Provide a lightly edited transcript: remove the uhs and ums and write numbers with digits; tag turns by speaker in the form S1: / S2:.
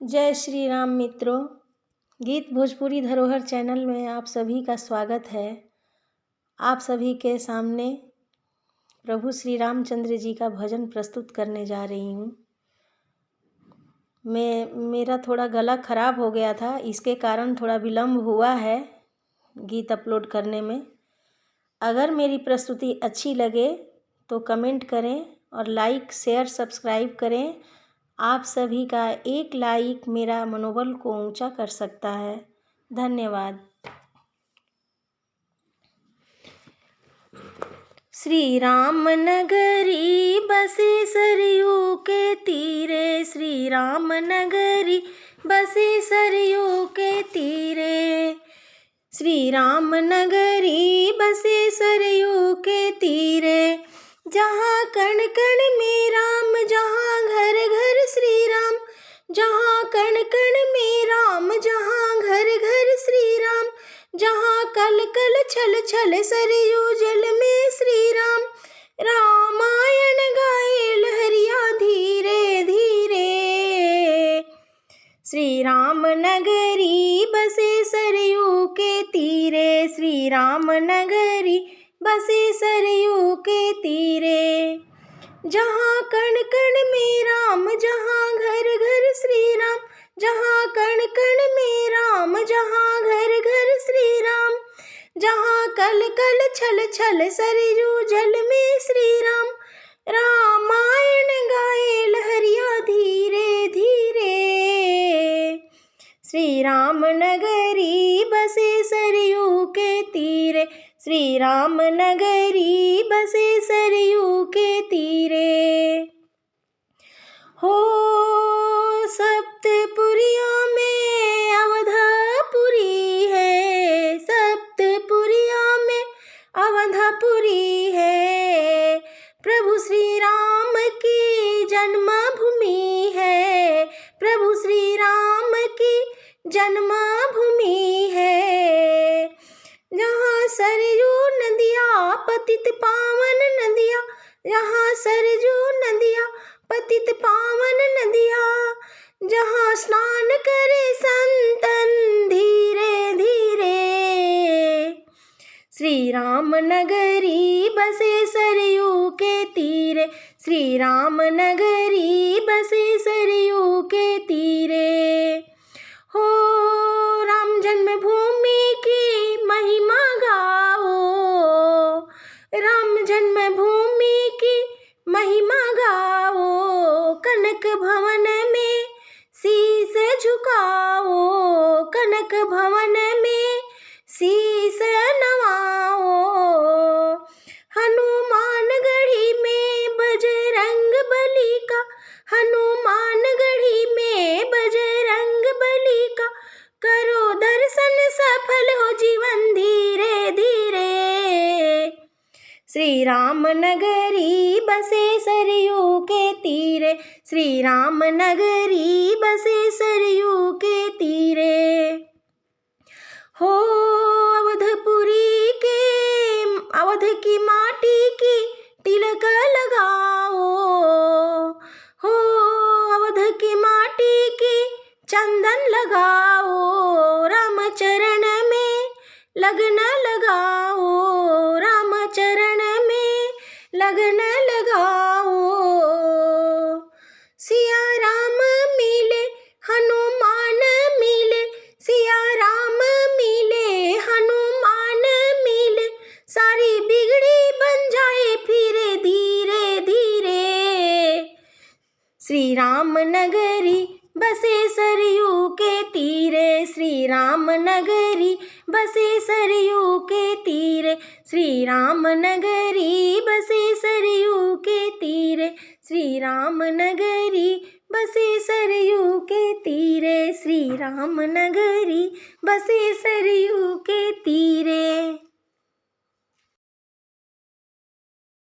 S1: जय श्री राम मित्रों। गीत भोजपुरी धरोहर चैनल में आप सभी का स्वागत है। आप सभी के सामने प्रभु श्री रामचंद्र जी का भजन प्रस्तुत करने जा रही हूँ। मेरा थोड़ा गला ख़राब हो गया था, इसके कारण थोड़ा विलम्ब हुआ है गीत अपलोड करने में। अगर मेरी प्रस्तुति अच्छी लगे तो कमेंट करें और लाइक शेयर सब्सक्राइब करें। आप सभी का एक लाइक मेरा मनोबल को ऊंचा कर सकता है। धन्यवाद। श्री राम नगरी बसे सरयू के तीरे, श्री राम नगरी बसे सरयू के तीरे, श्री राम नगरी बसे सरयू के तीरे। जहाँ कण कण में राम, जहाँ घर घर श्री राम, जहाँ कण कण में राम, जहाँ घर घर श्री राम, जहाँ कल कल छल छल सरयू जल में श्री राम। रामायण गाए लहरिया धीरे धीरे, श्री राम नगरी बसे सरयू के तीरे, श्री राम नगरी बसे सरयू के तीरे। जहाँ कण कण में राम, जहाँ घर घर श्री राम, जहाँ कण कण में राम, जहाँ घर घर श्री राम, जहाँ कल कल छल छल सरयू जल में श्री राम। रामायण गाए लहरिया धीरे धीरे, श्री राम नगरी बसे सरयू के तीरे, श्री राम नगरी बसे सरयू के तीरे। हो सप्तपुरियों में अवधपुरी है, सप्तपुरियों में अवधपुरी है। प्रभु श्री राम की जन्मभूमि है, प्रभु श्री राम की जन्मभूमि है। जहाँ सरयू नदिया पतित पावन नदिया, जहाँ सरयू नदिया पतित पावन नदिया, जहाँ स्नान करे संतन धीरे धीरे। श्री राम नगरी बसे सरयू के तीरे, श्री राम नगरी बसे सरयू के तीरे। हो राम जन्मभूमि की महिमा गाओ, राम जन्मभूमि की महिमा गाओ। कनक भवन में शीस झुकाओ, कनक भवन में शीस नवाओ। हनुमानगढ़ी में बजरंग बली का, हनुमानगढ़ी में बजरंग बली का करो दर्शन, सफल हो जीवन धीरे धीरे। श्री राम नगरी बसे सरयू के तीरे, श्री राम नगरी बसे सरयू के तीरे। हो अवधपुरी के, अवध की माटी की तिलक लगाओ, हो अवध की माटी की चंदन लगाओ। राम चरण में लगन लगाओ, राम चरण में लगन लगाओ। सिया राम मिले हनुमान मिले, सिया राम मिले हनुमान मिले। सारी बिगड़ी बन जाए फिर धीरे धीरे। श्री राम नगरी बसे सरयू के तीरे, श्री राम नगरी बसे सरयू के तीरे, श्री राम नगरी बसे सरयू के तीरे, श्री राम नगरी बसे सरयू के तीरे, श्री राम नगरी बसे सरयू के तीरे।